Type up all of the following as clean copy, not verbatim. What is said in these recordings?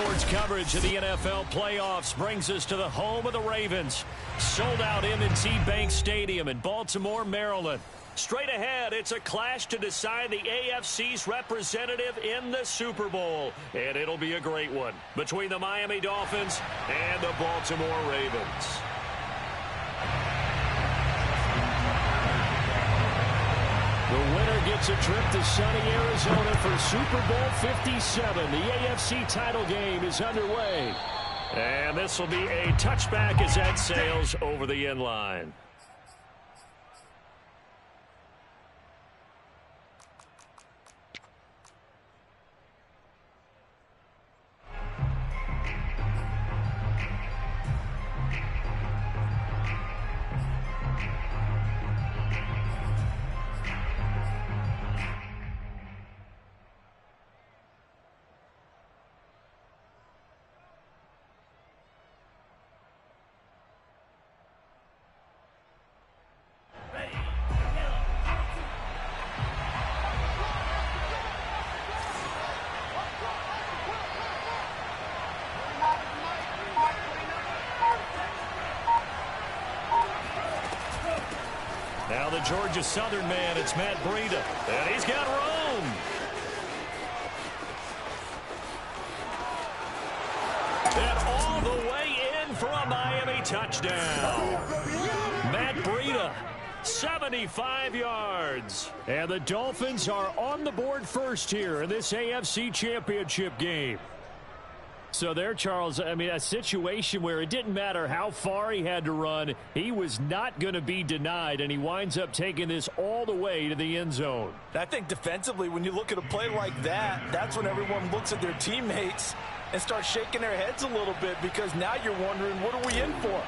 Sports coverage of the NFL playoffs brings us to the home of the Ravens. Sold out M&T Bank Stadium in Baltimore, Maryland. Straight ahead, it's a clash to decide the AFC's representative in the Super Bowl. And it'll be a great one between the Miami Dolphins and the Baltimore Ravens. The winner gets a trip to sunny Arizona for Super Bowl 57. The AFC title game is underway. And this will be a touchback as that sails over the end line. Now the Georgia Southern man, it's Matt Breida, and he's got room. And all the way in for a Miami touchdown. Matt Breida, 75 yards. And the Dolphins are on the board first here in this AFC Championship game. So there, Charles, I mean, a situation where it didn't matter how far he had to run, he was not going to be denied, and he winds up taking this all the way to the end zone. I think defensively, when you look at a play like that, that's when everyone looks at their teammates and starts shaking their heads a little bit, because now you're wondering, what are we in for?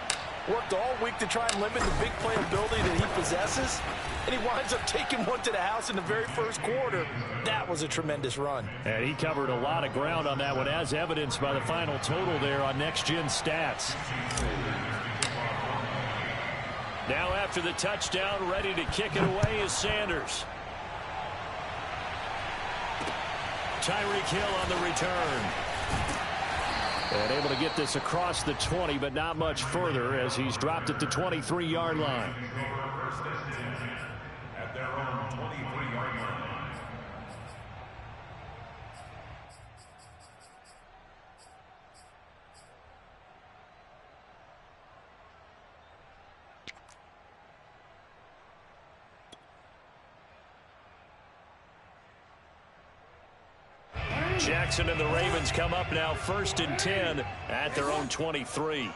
Worked all week to try and limit the big play ability that he possesses, and he winds up taking one to the house in the very first quarter. That was a tremendous run. And he covered a lot of ground on that one, as evidenced by the final total there on Next Gen Stats. Now after the touchdown, ready to kick it away is Sanders. Tyreek Hill on the return. And able to get this across the 20, but not much further as he's dropped it to 23-yard line. At their own 23-yard line. Jackson and the Ravens come up now 1st and 10 at their own 23.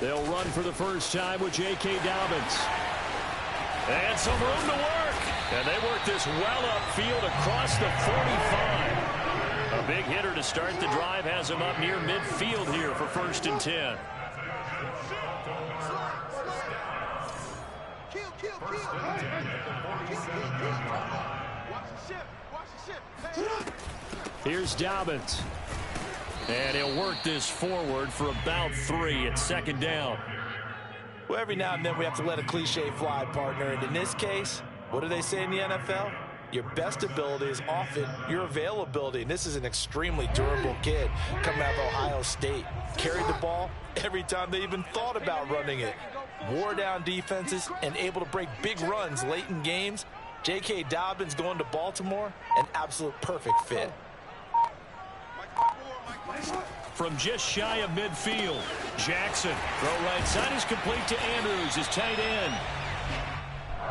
They'll run for the first time with J.K. Dobbins. And some room to work. And they work this well upfield across the 45. A big hitter to start the drive has him up near midfield here for 1st and 10. Here's Dobbins. And he'll work this forward for about 3 at 2nd down. Well, every now and then we have to let a cliche fly, partner. And in this case, what do they say in the NFL? Your best ability is often your availability. And this is an extremely durable kid coming out of Ohio State. Carried the ball every time they even thought about running it. Wore down defenses and able to break big runs late in games. J.K. Dobbins going to Baltimore, an absolute perfect fit. From just shy of midfield, Jackson. Throw right side is complete to Andrews, his tight end.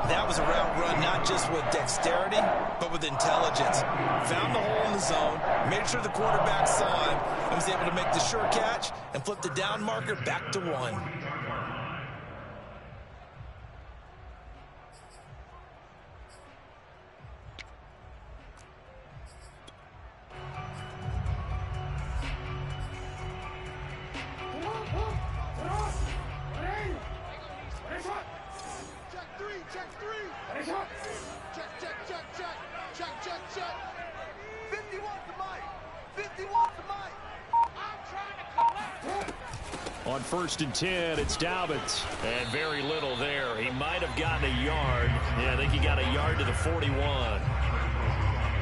That was a route run not just with dexterity, but with intelligence. Found the hole in the zone, made sure the quarterback saw him, and was able to make the sure catch and flip the down marker back to 1. On 1st and 10, it's Dobbins. And very little there. He might have gotten a yard. Yeah, I think he got a yard to the 41.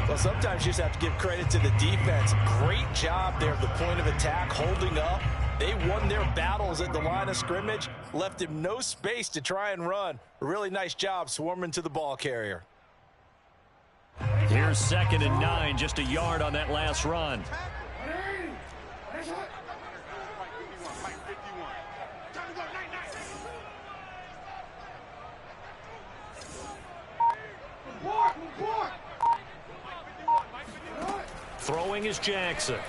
Well, sometimes you just have to give credit to the defense. Great job there at the point of attack, holding up. They won their battles at the line of scrimmage, left him no space to try and run. A really nice job swarming to the ball carrier. Here's 2nd and 9, just a yard on that last run. Throwing is Jackson.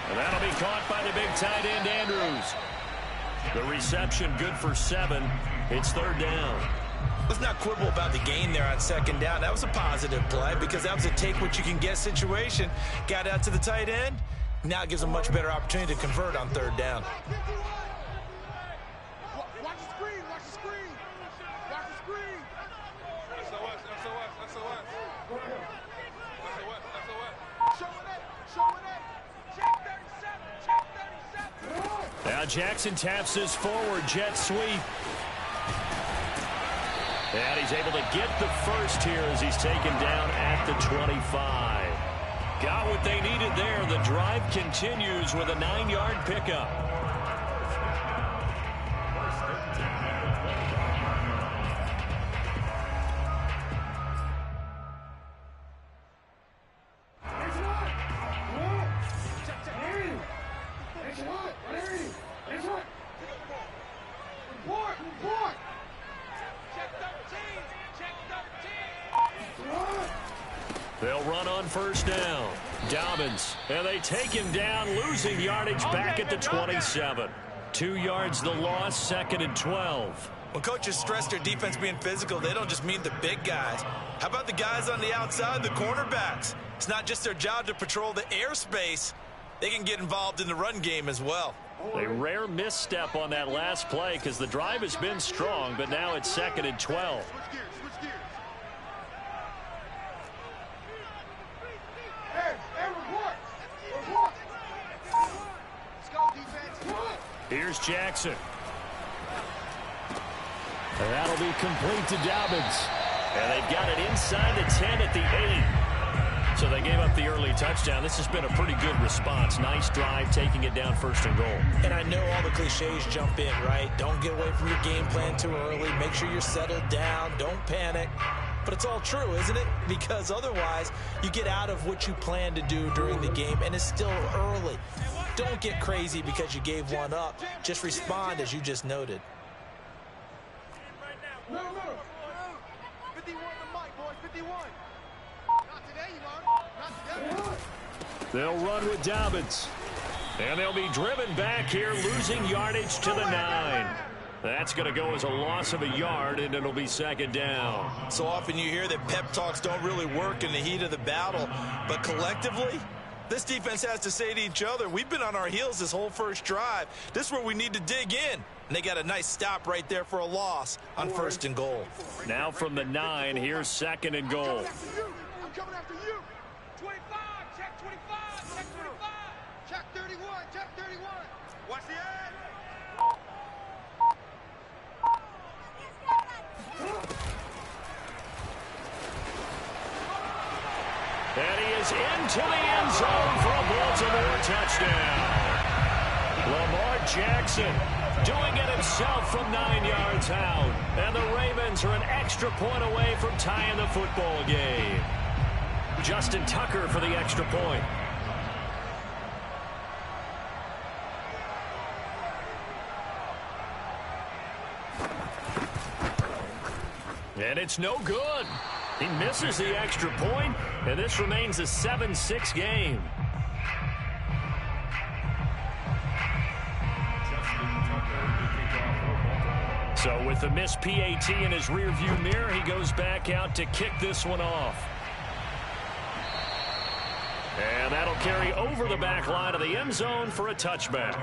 And that'll be caught by the big tight end, Andrews. The reception good for 7. It's 3rd down. Let's not quibble about the gain there on 2nd down. That was a positive play because that was a take-what-you-can-get situation. Got out to the tight end. Now it gives a much better opportunity to convert on 3rd down. Watch the screen. Watch the screen. Watch the screen. SOS. Show it. Check 37. Now Jackson taps this forward jet sweep. And he's able to get the first here as he's taken down at the 25. Got what they needed there. The drive continues with a 9-yard pickup. They'll run on 1st down. Dobbins, and they take him down, losing yardage back at the 27. 2 yards the loss, 2nd and 12. When coaches stress their defense being physical, they don't just mean the big guys. How about the guys on the outside, the cornerbacks? It's not just their job to patrol the airspace. They can get involved in the run game as well. A rare misstep on that last play because the drive has been strong, but now it's 2nd and 12. Here's Jackson. And that'll be complete to Dobbins. And they've got it inside the 10 at the 8. So they gave up the early touchdown. This has been a pretty good response. Nice drive, taking it down 1st and goal. And I know all the cliches jump in, right? Don't get away from your game plan too early. Make sure you're settled down. Don't panic. But it's all true, isn't it? Because otherwise, you get out of what you plan to do during the game, and it's still early. Don't get crazy because you gave one up. Just respond as you just noted. No. 51 the mic, boys. 51. Not today, you know. Not today. They'll run with Dobbins. And they'll be driven back here, losing yardage to the 9. That's going to go as a loss of a yard, and it'll be 2nd down. So often you hear that pep talks don't really work in the heat of the battle, but collectively, this defense has to say to each other, we've been on our heels this whole first drive. This is where we need to dig in. And they got a nice stop right there for a loss on 1st and goal. Now from the 9, here's 2nd and goal. I'm coming after you. 25. Check 25. Check 25. Check 31. Check 31. Watch the edge. And he is into the end zone for a Baltimore touchdown. Lamar Jackson doing it himself from 9 yards out. And the Ravens are an extra point away from tying the football game. Justin Tucker for the extra point. And it's no good. He misses the extra point, and this remains a 7-6 game. So with the missed PAT in his rearview mirror, he goes back out to kick this one off. And that'll carry over the back line of the end zone for a touchback.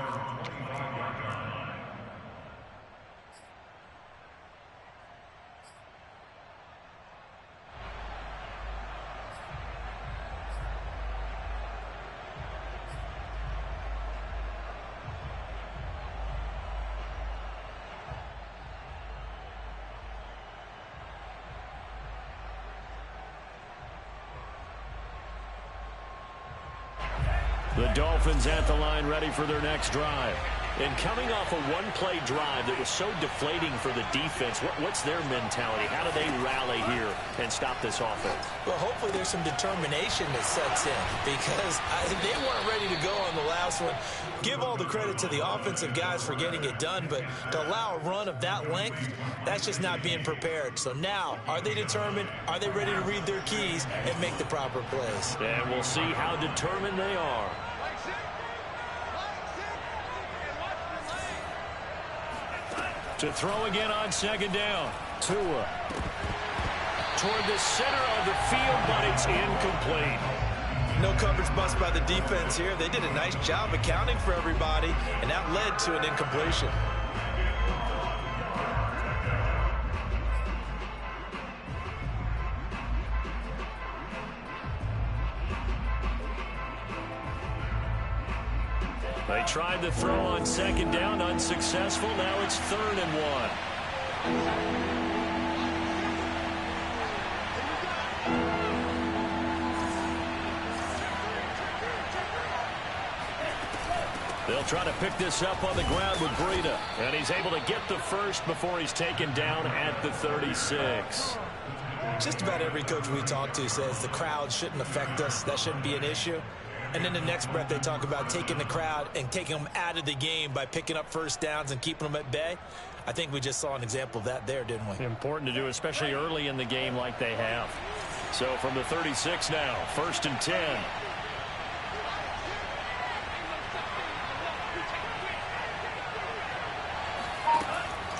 The Dolphins at the line, ready for their next drive. And coming off a one-play drive that was so deflating for the defense, what's their mentality? How do they rally here and stop this offense? Well, hopefully there's some determination that sets in because they weren't ready to go on the last one. Give all the credit to the offensive guys for getting it done, but to allow a run of that length, that's just not being prepared. So now, are they determined? Are they ready to read their keys and make the proper plays? And we'll see how determined they are. To throw again on second down. Tua. Toward the center of the field, but it's incomplete. No coverage bust by the defense here. They did a nice job accounting for everybody, and that led to an incompletion. They tried to throw on second down, unsuccessful. Now it's 3rd and 1. They'll try to pick this up on the ground with Breida. And he's able to get the first before he's taken down at the 36. Just about every coach we talk to says the crowd shouldn't affect us. That shouldn't be an issue. And in the next breath, they talk about taking the crowd and taking them out of the game by picking up first downs and keeping them at bay. I think we just saw an example of that there, didn't we? Important to do, especially early in the game like they have. So from the 36 now, 1st and 10.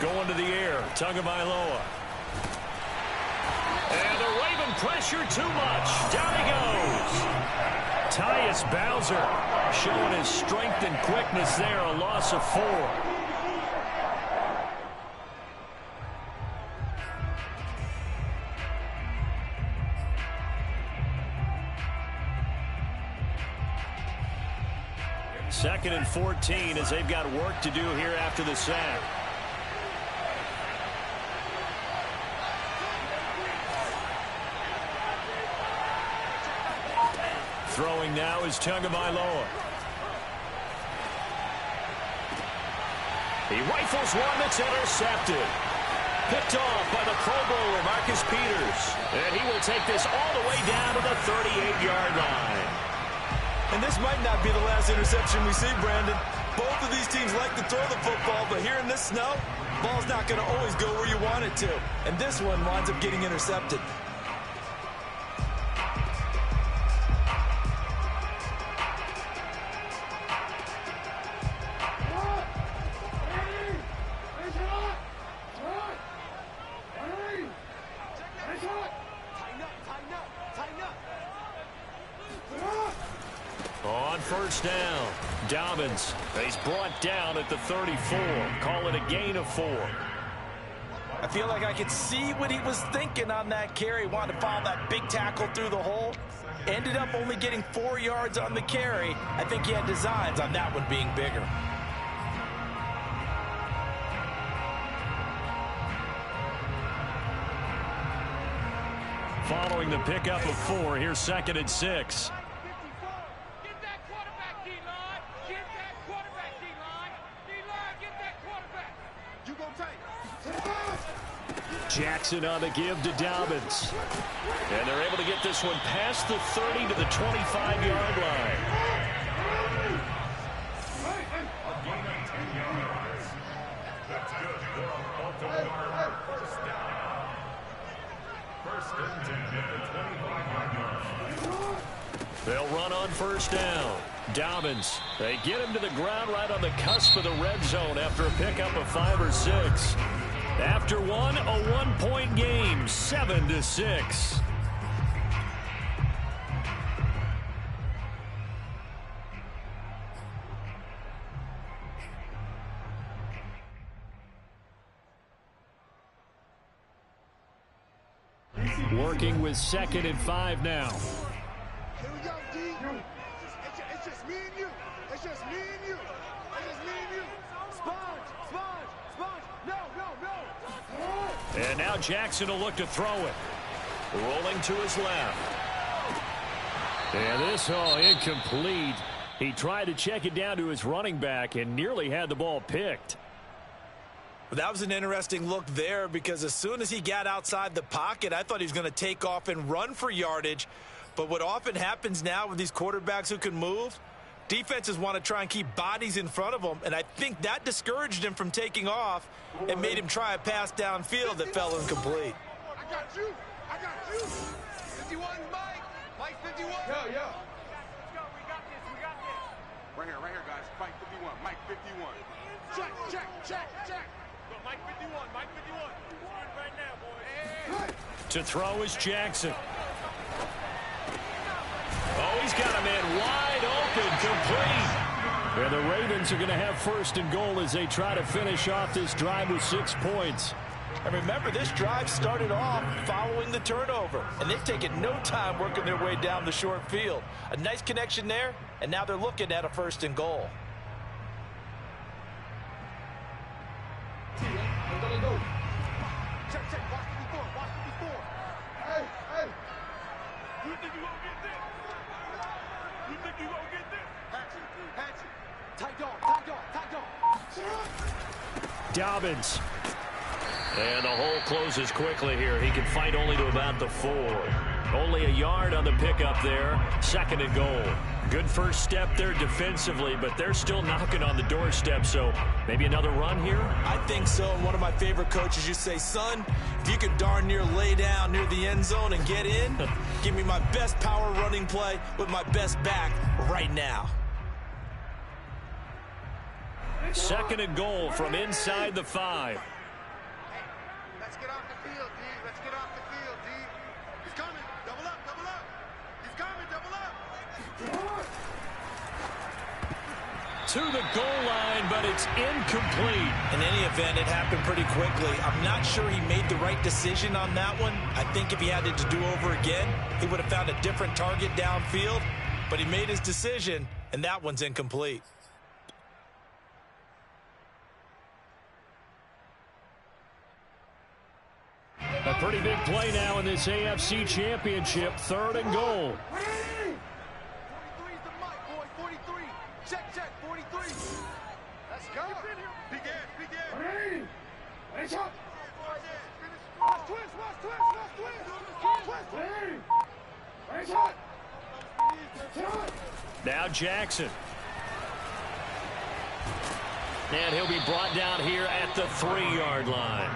Going to the air, Tagovailoa. And the Raven pressure too much. Down he goes. Tyus Bowser showing his strength and quickness there, a loss of 4. Second and 14 as they've got work to do here after the sack. Throwing now is Tagovailoa. He rifles one that's intercepted. Picked off by the Pro Bowler, Marcus Peters. And he will take this all the way down to the 38-yard line. And this might not be the last interception we see, Brandon. Both of these teams like to throw the football, but here in this snow, ball's not going to always go where you want it to. And this one winds up getting intercepted. On first down, Dobbins. He's brought down at the 34. Call it a gain of 4. I feel like I could see what he was thinking on that carry. Wanted to follow that big tackle through the hole. Ended up only getting 4 yards on the carry. I think he had designs on that one being bigger. Following the pickup of 4, here's 2nd and 6. Jackson on the give to Dobbins. And they're able to get this one past the 30 to the 25-yard line. That's good for a multiple-yard first down. 1st and 10 at the 25-yard line. They'll run on first down. Dobbins. They get him to the ground right on the cusp of the red zone after a pickup of 5 or 6. After one, a one-point game, 7-6. Working with 2nd and 5 now. Here we go, D. It's just me and you. It's just me and you. It's just me and you. Sponge. No. And now Jackson will look to throw it. Rolling to his left. And this, incomplete. He tried to check it down to his running back and nearly had the ball picked. Well, that was an interesting look there because as soon as he got outside the pocket, I thought he was going to take off and run for yardage. But what often happens now with these quarterbacks who can move, defenses want to try and keep bodies in front of them, and I think that discouraged him from taking off and made him try a pass downfield that fell incomplete. I got you. I got you. 51, Mike. Mike 51. Yeah. Let's go. We got this. Right here, guys. Mike 51. Mike 51. Check. Go, Mike 51. Mike 51. Right now, boy. Hey. To throw is Jackson. Oh, he's got a man wide open, complete. And the Ravens are going to have first and goal as they try to finish off this drive with 6 points. And remember, this drive started off following the turnover, and they've taken no time working their way down the short field. A nice connection there, and now they're looking at a first and goal. Check. Watch the before. Hey. You think you gonna get this? You think you gonna get this? Hatchet. Tight dog. Dobbins. And the hole closes quickly here. He can fight only to about the 4. Only a yard on the pickup there. Second and goal. Good first step there defensively, but they're still knocking on the doorstep, so maybe another run here? I think so. And one of my favorite coaches used to say, son, if you could darn near lay down near the end zone and get in, give me my best power running play with my best back right now. Second and goal from inside the 5. Let's get off the field, D. Let's get off the field, D. He's coming. Double up. He's coming. Double up. To the goal line, but it's incomplete. In any event, it happened pretty quickly. I'm not sure he made the right decision on that one. I think if he had it to do over again, he would have found a different target downfield. But he made his decision, and that one's incomplete. A pretty big play now in this AFC Championship. Third and goal. 43's the mic, boy. 43. Check. 43. Let's go. Begin. Watch twist. Now Jackson. And he'll be brought down here at the 3-yard line.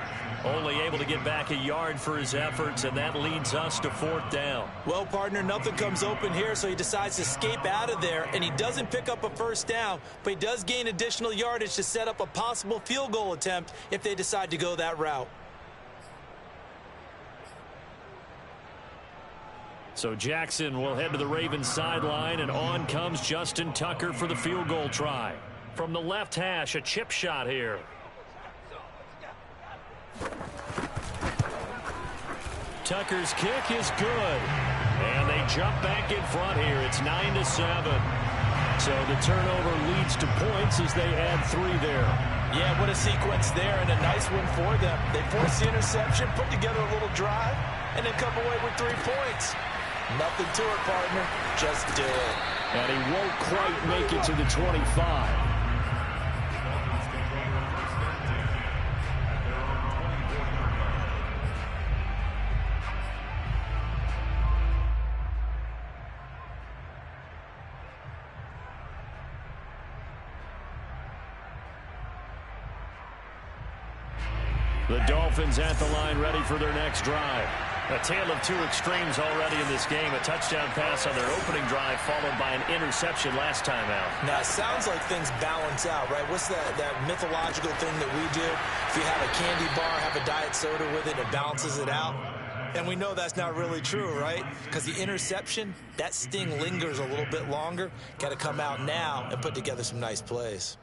Only able to get back a yard for his efforts, and that leads us to 4th down. Well, partner, nothing comes open here, so he decides to escape out of there, and he doesn't pick up a first down, but he does gain additional yardage to set up a possible field goal attempt if they decide to go that route. So Jackson will head to the Ravens sideline, and on comes Justin Tucker for the field goal try. From the left hash, a chip shot here. Tucker's kick is good. And they jump back in front here. It's 9-7. So the turnover leads to points as they add 3 there. Yeah, what a sequence there, and a nice one for them. They force the interception, put together a little drive, and then come away with 3 points. Nothing to it, partner. Just do it. And he won't quite make it to the 25. The Dolphins at the line ready for their next drive. A tale of 2 extremes already in this game. A touchdown pass on their opening drive followed by an interception last time out. Now, it sounds like things balance out, right? What's that mythological thing that we do? If you have a candy bar, have a diet soda with it, it balances it out. And we know that's not really true, right? Because the interception, that sting lingers a little bit longer. Got to come out now and put together some nice plays.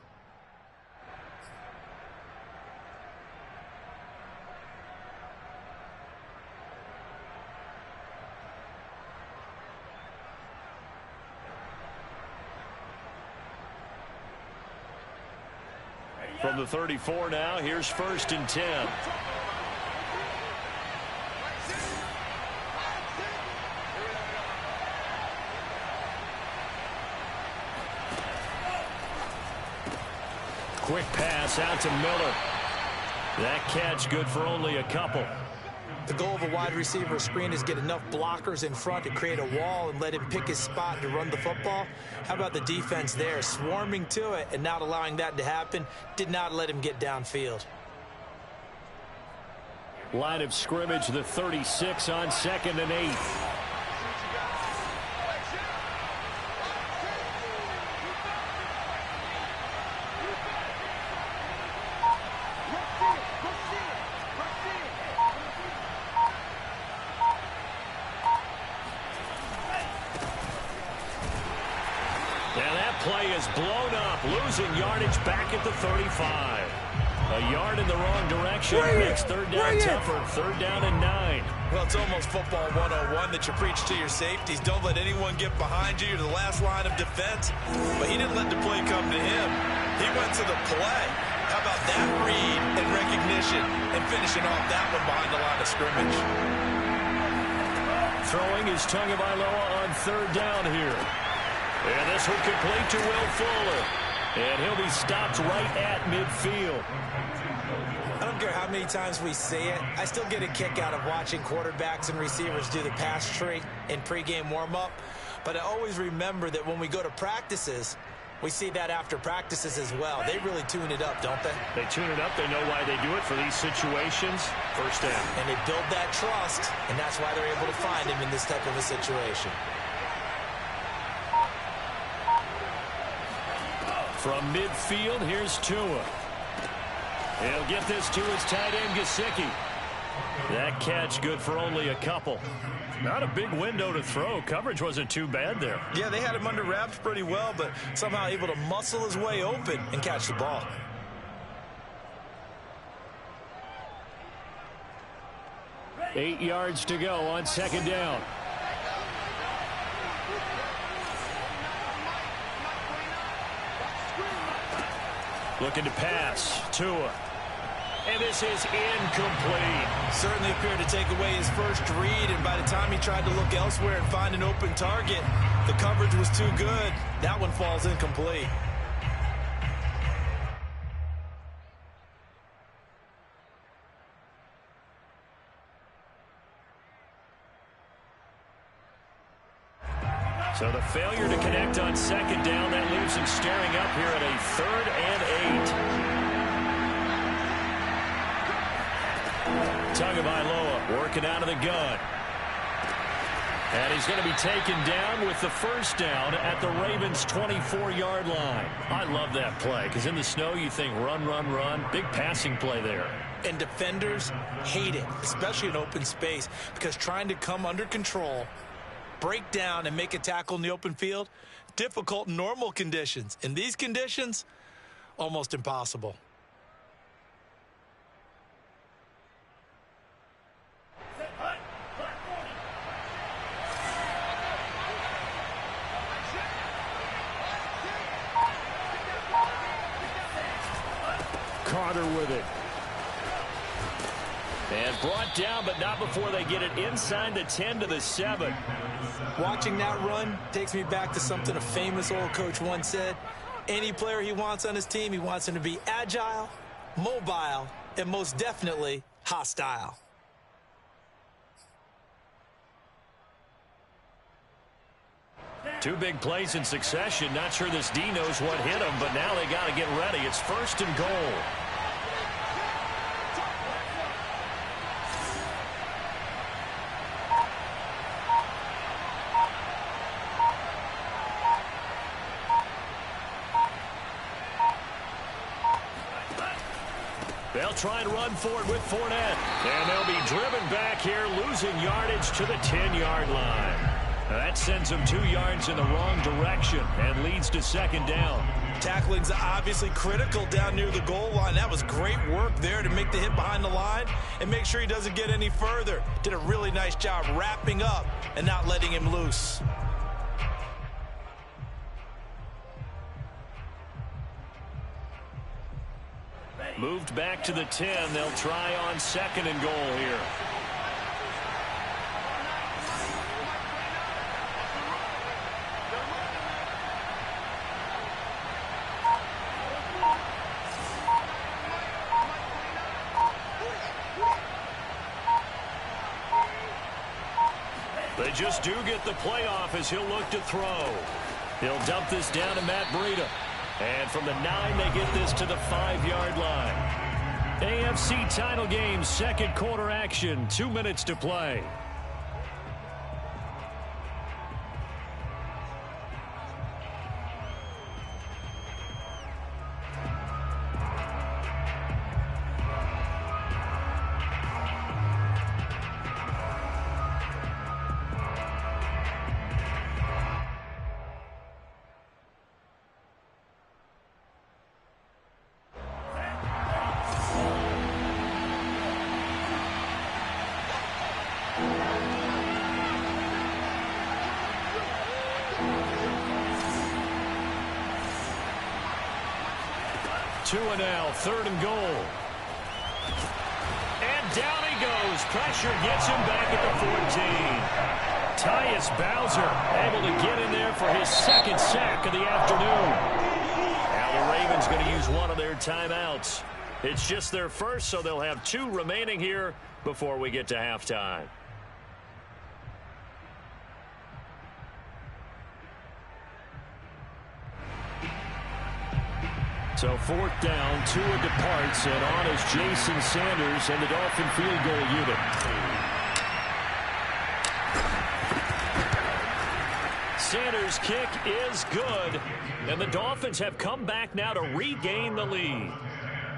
From the 34 now, here's 1st and 10. Quick pass out to Miller. That catch good for only a couple. The goal of a wide receiver screen is get enough blockers in front to create a wall and let him pick his spot to run the football. How about the defense there, swarming to it and not allowing that to happen? Did not let him get downfield. Line of scrimmage, the 36 on 2nd and 8. Play is blown up, losing yardage back at the 35. A yard in the wrong direction makes third down tougher. 3rd down and 9. Well, it's almost football 101 that you preach to your safeties. Don't let anyone get behind you. You're the last line of defense. But he didn't let the play come to him. He went to the play. How about that read and recognition and finishing off that one behind the line of scrimmage? Throwing is Tagovailoa on 3rd down here. And this will complete to Will Fuller. And he'll be stopped right at midfield. I don't care how many times we say it. I still get a kick out of watching quarterbacks and receivers do the pass tree in pregame warm-up. But I always remember that when we go to practices, we see that after practices as well. They really tune it up, don't they? They tune it up. They know why they do it for these situations. 1st down. And they build that trust, and that's why they're able to find him in this type of a situation. From midfield, here's Tua. He'll get this to his tight end, Gesicki. That catch good for only a couple. Not a big window to throw. Coverage wasn't too bad there. Yeah, they had him under wraps pretty well, but somehow able to muscle his way open and catch the ball. Eight yards to go on 2nd down. Looking to pass. Tua. And this is incomplete. Certainly appeared to take away his first read, and by the time he tried to look elsewhere and find an open target, the coverage was too good. That one falls incomplete. So the failure to connect on 2nd down, that leaves him staring up here at a 3rd and 8. Tagovailoa working out of the gun. And he's going to be taken down with the 1st down at the Ravens' 24-yard line. I love that play because in the snow you think run, run, run. Big passing play there. And defenders hate it, especially in open space, because trying to come under control, break down and make a tackle in the open field, difficult in normal conditions. In these conditions, almost impossible. Carter with it. And brought down, but not before they get it inside the 10 to the 7. Watching that run takes me back to something a famous old coach once said. Any player he wants on his team, he wants him to be agile, mobile, and most definitely hostile. Two big plays in succession. Not sure this D knows what hit him, but now they got to get ready. It's 1st and goal. They'll try and run forward with Fournette. And they'll be driven back here, losing yardage to the 10-yard line. That sends them 2 yards in the wrong direction and leads to 2nd down. Tackling's obviously critical down near the goal line. That was great work there to make the hit behind the line and make sure he doesn't get any further. Did a really nice job wrapping up and not letting him loose. Moved back to the 10. They'll try on 2nd and goal here. just do get the playoff as he'll look to throw. He'll dump this down to Matt Breida. And from the 9, they get this to the 5-yard line. AFC title game, second quarter action, 2 minutes to play. Two and now, 3rd and goal. And down he goes. Pressure gets him back at the 14. Tyus Bowser able to get in there for his 2nd sack of the afternoon. Now the Ravens going to use one of their timeouts. It's just their first, so they'll have 2 remaining here before we get to halftime. So 4th down, Tua departs, and on is Jason Sanders and the Dolphin field goal unit. Sanders' kick is good, and the Dolphins have come back now to regain the lead.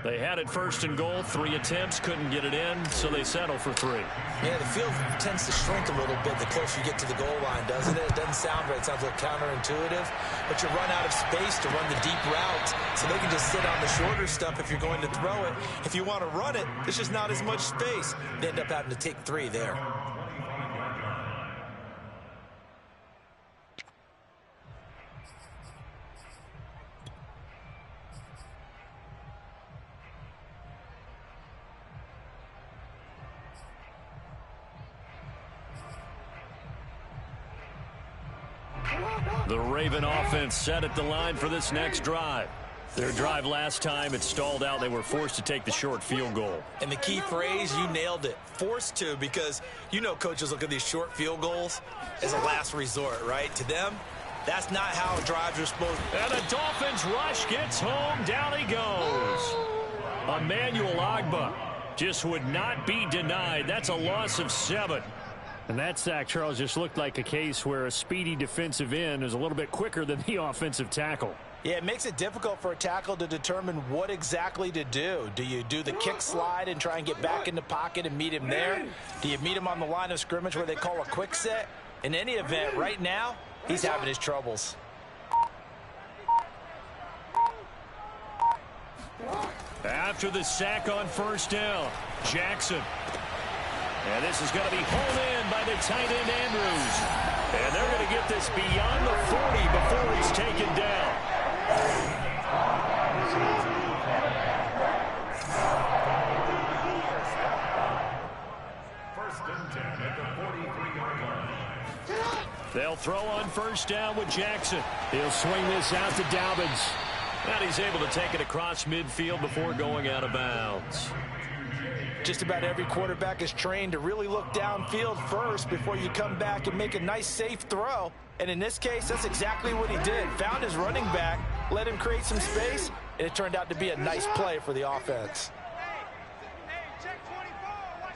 They had it 1st and goal, 3 attempts, couldn't get it in, so they settle for 3. Yeah, the field tends to shrink a little bit the closer you get to the goal line, doesn't it? It doesn't sound right. It sounds a little counterintuitive, but you run out of space to run the deep routes, so they can just sit on the shorter stuff if you're going to throw it. If you want to run it, there's just not as much space. They end up having to take 3 there. The Raven offense set at the line for this next drive. Their drive last time, it stalled out. They were forced to take the short field goal. And the key phrase, you nailed it. Forced to, because you know coaches look at these short field goals as a last resort, right? To them, that's not how drives are supposed to. And the Dolphins rush gets home. Down he goes. Emmanuel Ogbah just would not be denied. That's a loss of 7. And that sack, Charles, just looked like a case where a speedy defensive end is a little bit quicker than the offensive tackle. Yeah, it makes it difficult for a tackle to determine what exactly to do. Do you do the kick slide and try and get back in the pocket and meet him there? Do you meet him on the line of scrimmage where they call a quick set? In any event, right now, he's having his troubles. After the sack on 1st down, Jackson. And this is going to be hauled in by the tight end, Andrews. And they're going to get this beyond the 40 before he's taken down. First and 10 at the 43-yard line. They'll throw on 1st down with Jackson. He'll swing this out to Dobbins. And he's able to take it across midfield before going out of bounds. Just about every quarterback is trained to really look downfield first before you come back and make a nice, safe throw. And in this case, that's exactly what he did. Found his running back, let him create some space, and it turned out to be a nice play for the offense. Hey, check 24. Watch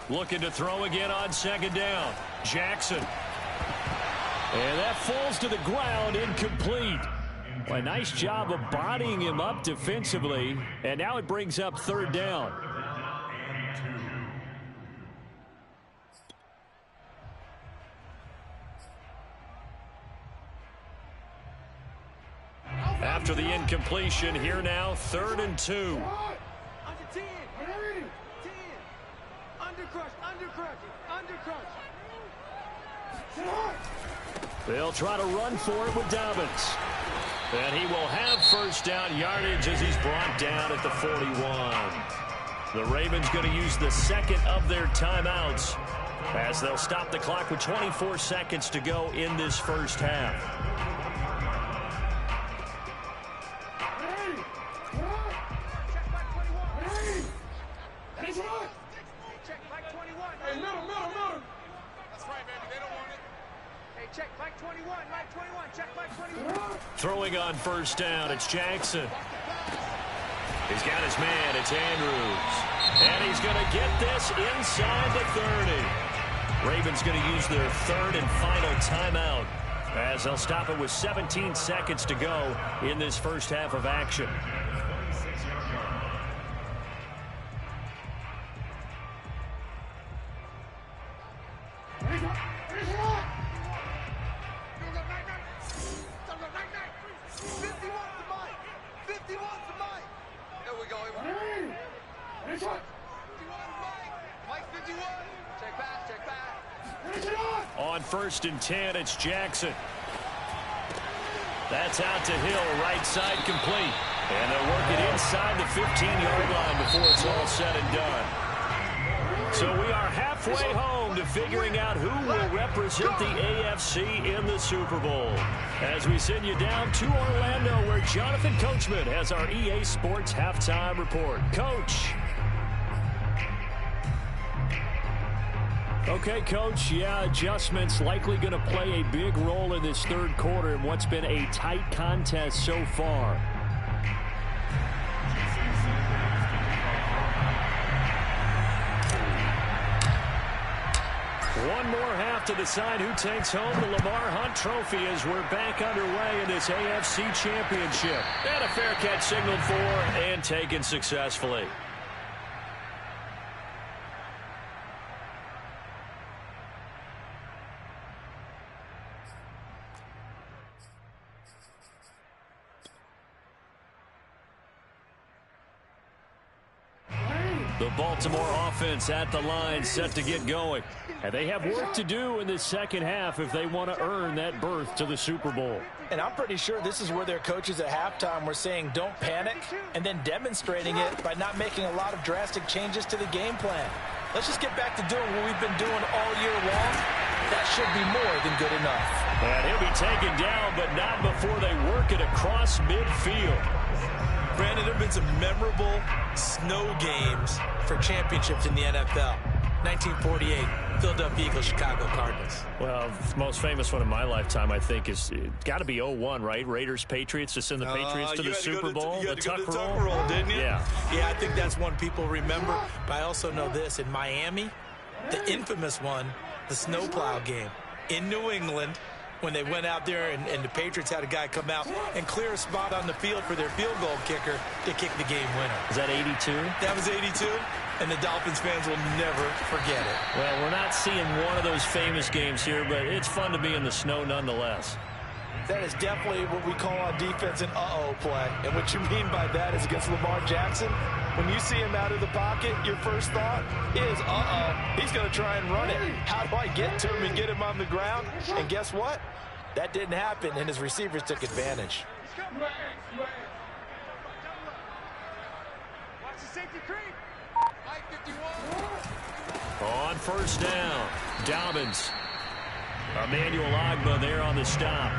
24. Looking to throw again on 2nd down. Jackson. And that falls to the ground, incomplete. Well, a nice job of bodying him up defensively. And now it brings up 3rd down. After the incompletion, here now, 3rd and 2. Under 10. 10. Under crush. They'll try to run for it with Dobbins. And he will have 1st down yardage as he's brought down at the 41. The Ravens going to use the 2nd of their timeouts as they'll stop the clock with 24 seconds to go in this 1st half. check. Mike 21, Mike 21, check Mike 21. Throwing on first down, it's Jackson. He's got his man, it's Andrews. And he's going to get this inside the 30. Ravens going to use their third and final timeout as they'll stop it with 17 seconds to go in this first half of action. On first and 10, it's Jackson. That's out to Hill, right side complete. And they'll work it inside the 15-yard line before it's all said and done. So we are halfway home to figuring out who will represent the AFC in the Super Bowl. As we send you down to Orlando, where Jonathan Coachman has our EA Sports halftime report. Coach. Okay, Coach, yeah, adjustments likely going to play a big role in this third quarter in what's been a tight contest so far. One more half to decide who takes home the Lamar Hunt Trophy as we're back underway in this AFC Championship. And a fair catch signaled for and taken successfully. The Baltimore offense at the line, set to get going. And they have work to do in the second half if they want to earn that berth to the Super Bowl. And I'm pretty sure this is where their coaches at halftime were saying don't panic, and then demonstrating it by not making a lot of drastic changes to the game plan. Let's just get back to doing what we've been doing all year long. That should be more than good enough. And he'll be taken down, but not before they work it across midfield. Brandon, there have been some memorable snow games for championships in the NFL. 1948, Philadelphia Eagles, Chicago Cardinals. Well, the most famous one in my lifetime, I think, is got to be 01, right? Raiders, Patriots, to send the Patriots to the Super Bowl. You had to go to the tuck roll, didn't you? Yeah. Yeah, I think that's one people remember. But I also know this. In Miami, the infamous one, the snowplow game in New England, when they went out there and the Patriots had a guy come out and clear a spot on the field for their field goal kicker to kick the game winner. Is that 82? That was 82, and the Dolphins fans will never forget it. Well, we're not seeing one of those famous games here, but it's fun to be in the snow nonetheless. That is definitely what we call on defense an uh-oh play. And what you mean by that is against Lamar Jackson, when you see him out of the pocket, your first thought is, uh-oh, he's going to try and run it. How do I get to him and get him on the ground? And guess what? That didn't happen, and his receivers took advantage. Watch the safety creep. Mike 51. On first down, Dobbins. Emmanuel Ogbah there on the stop.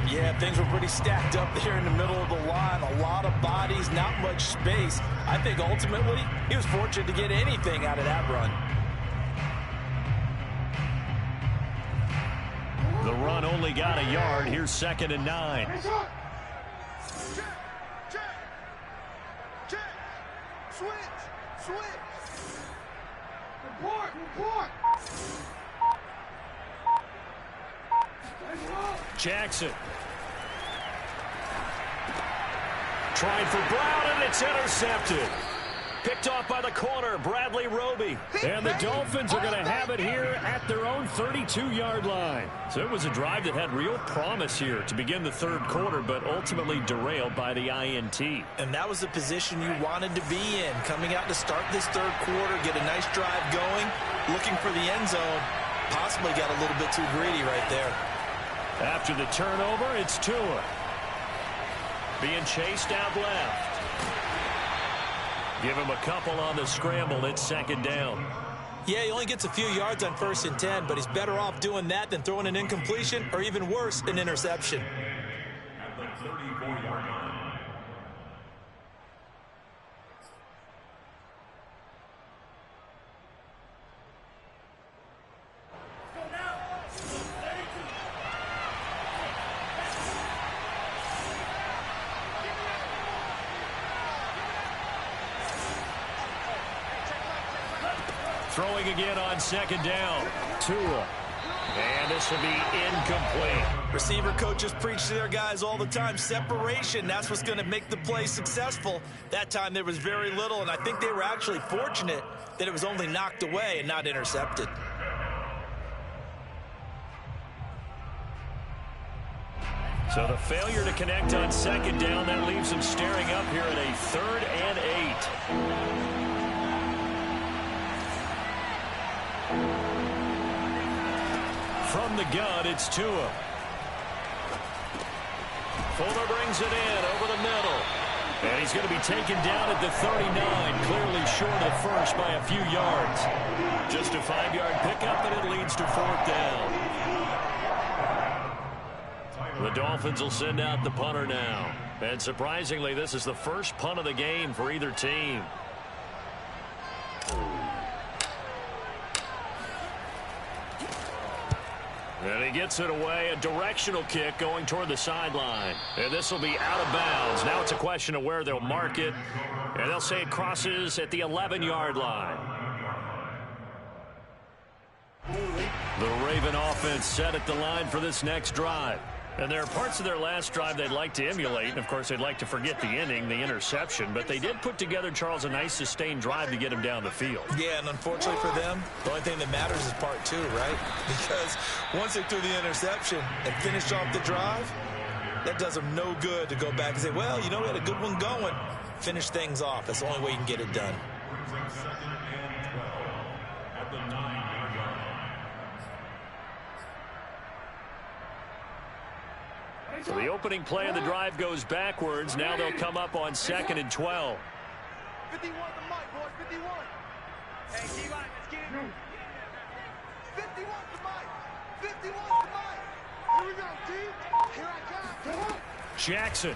Yeah, things were pretty stacked up there in the middle of the line. A lot of bodies, not much space. I think ultimately he was fortunate to get anything out of that run. The run only got a yard. Here's 2nd and 9. Check. Switch. Report. Jackson. Trying for Brown, and it's intercepted. Picked off by the corner, Bradley Roby. And the Dolphins are going to have it here at their own 32-yard line. So it was a drive that had real promise here to begin the third quarter, but ultimately derailed by the INT. And that was the position you wanted to be in. Coming out to start this third quarter, get a nice drive going, looking for the end zone. Possibly got a little bit too greedy right there. After the turnover, it's Tua. Being chased out left. Give him a couple on the scramble. It's 2nd down. Yeah, he only gets a few yards on 1st and 10, but he's better off doing that than throwing an incompletion or even worse, an interception. At the 34-yard line. Throwing again on second down. Tua. And this will be incomplete. Receiver coaches preach to their guys all the time. Separation, that's what's going to make the play successful. That time there was very little, and I think they were actually fortunate that it was only knocked away and not intercepted. So the failure to connect on second down, that leaves them staring up here at a 3rd and 8. From the gun, it's Tua. Fuller brings it in over the middle. And he's going to be taken down at the 39, clearly short of the first by a few yards. Just a 5-yard pickup, and it leads to 4th down. The Dolphins will send out the punter now. And surprisingly, this is the first punt of the game for either team. And he gets it away, a directional kick going toward the sideline. And this will be out of bounds. Now it's a question of where they'll mark it. And they'll say it crosses at the 11-yard line. The Raven offense set at the line for this next drive. And there are parts of their last drive they'd like to emulate. And, of course, they'd like to forget the inning, the interception. But they did put together, Charles, a nice sustained drive to get him down the field. Yeah, and unfortunately for them, the only thing that matters is part 2, right? Because once they threw the interception and finished off the drive, that does them no good to go back and say, well, you know, we had a good one going. Finish things off. That's the only way you can get it done. So the opening play of the drive goes backwards. Now they'll come up on 2nd and 12. 51 the mic, boys, 51. Hey, D-line, let's get it. 51 the mic. 51 the mic. Here we go, T. Here I come. Jackson.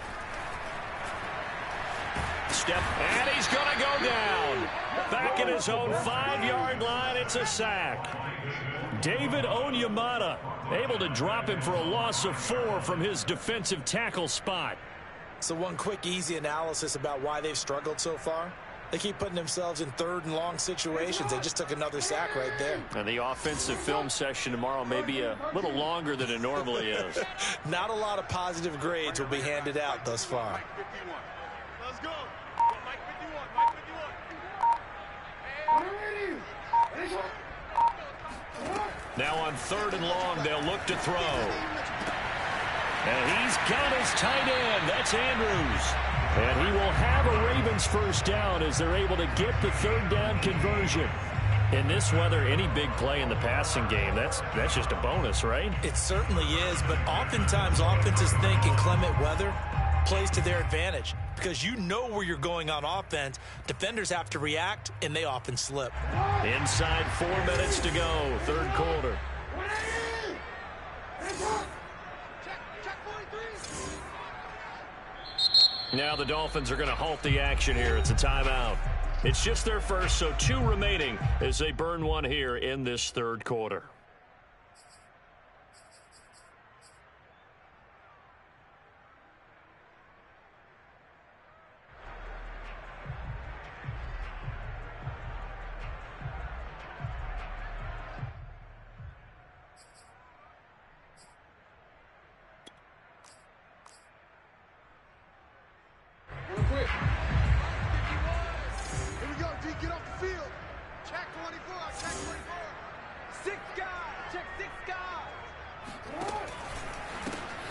Step, and he's going to go down. Back in his own 5-yard line, it's a sack. David Onyemata able to drop him for a loss of 4 from his defensive tackle spot. So one quick, easy analysis about why they've struggled so far. They keep putting themselves in 3rd and long situations. They just took another sack right there. And the offensive film session tomorrow may be a little longer than it normally is. Not a lot of positive grades will be handed out thus far. Let's go. Mike 51, Mike 51. Now on 3rd and long, they'll look to throw. And he's got his tight end. That's Andrews. And he will have a Ravens first down as they're able to get the 3rd down conversion. In this weather, any big play in the passing game, that's just a bonus, right? It certainly is, but oftentimes offenses think in clement weather plays to their advantage because you know where you're going on offense. Defenders have to react, and they often slip. Inside 4 minutes to go, 3rd quarter. Now the Dolphins are going to halt the action here. It's a timeout. It's just their first, so 2 remaining as they burn one here in this 3rd quarter.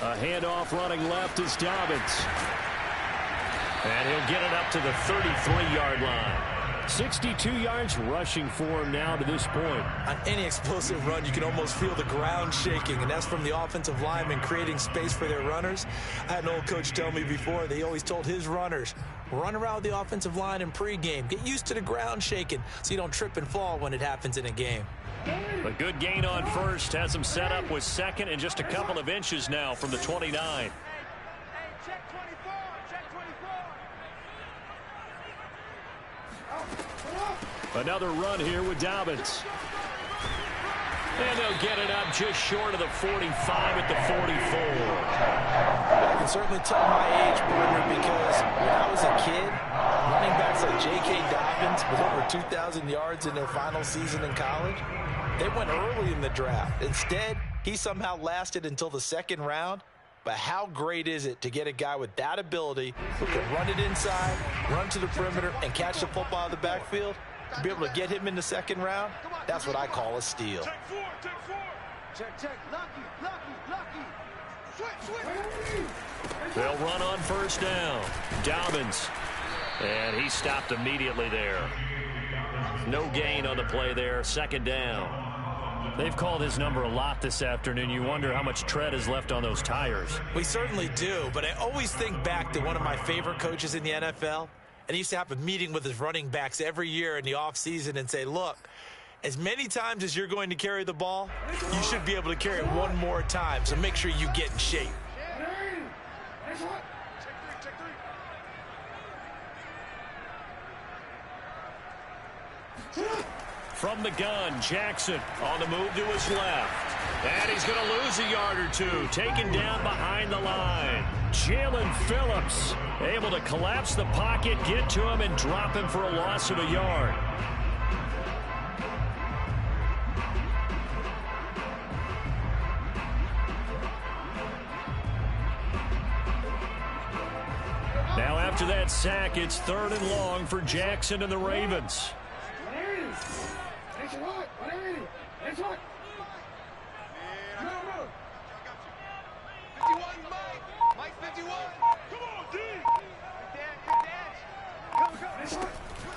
A handoff running left is Dobbins. And he'll get it up to the 33-yard line. 62 yards rushing for him now to this point. On any explosive run, you can almost feel the ground shaking, and that's from the offensive linemen creating space for their runners. I had an old coach tell me before, they always told his runners, run around the offensive line in pregame. Get used to the ground shaking so you don't trip and fall when it happens in a game. A good gain on first has him set up with 2nd and just a couple of inches now from the 29. Hey, check 24, check 24. Another run here with Dobbins. And they'll get it up just short of the 45 at the 44. I can certainly tell my age, partner, because when I was a kid, Running backs like J.K. Dobbins with over 2,000 yards in their final season in college, they went early in the draft. Instead, he somehow lasted until the second round. But how great is it to get a guy with that ability who can run it inside, run to the perimeter, and catch the football out of the backfield? To be able to get him in the second round, that's what I call a steal. Check four. Check. Lucky. Switch. They'll run on first down. Dobbins. And he stopped immediately there. No gain on the play there. Second down. They've called his number a lot this afternoon. You wonder how much tread is left on those tires. We certainly do, but I always think back to one of my favorite coaches in the NFL. And he used to have a meeting with his running backs every year in the offseason and say, look, as many times as you're going to carry the ball, you should be able to carry it one more time. So make sure you get in shape. From the gun, Jackson on the move to his left. And he's going to lose a yard or two. Taken down behind the line. Jalen Phillips able to collapse the pocket, get to him, and drop him for a loss of a yard. Now after that sack, it's 3rd and long for Jackson and the Ravens.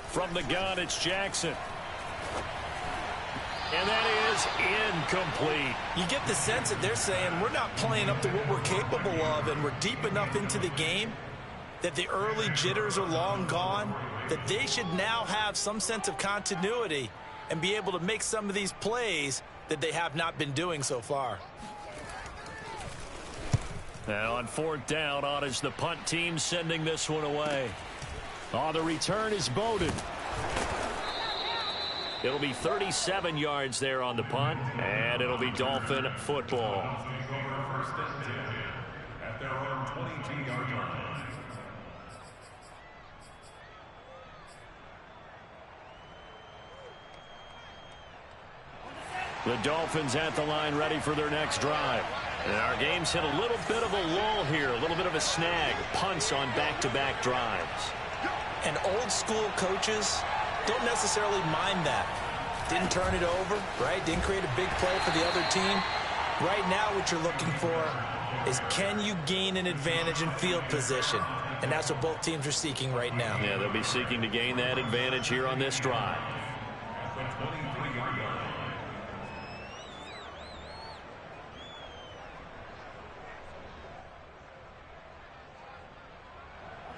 From the gun, it's Jackson. And that is incomplete. You get the sense that they're saying we're not playing up to what we're capable of, and we're deep enough into the game that the early jitters are long gone, that they should now have some sense of continuity and be able to make some of these plays that they have not been doing so far. Now on 4th down, on is the punt team sending this one away. On the return is Bowden. It'll be 37 yards there on the punt, and it'll be Dolphin football. First and 10 at their own 22-yard line. The Dolphins at the line, ready for their next drive. And our game's hit a little bit of a lull here, a little bit of a snag. Punts on back-to-back drives. And old school coaches don't necessarily mind that. Didn't turn it over, right? Didn't create a big play for the other team. Right now what you're looking for is, can you gain an advantage in field position? And that's what both teams are seeking right now. Yeah, they'll be seeking to gain that advantage here on this drive.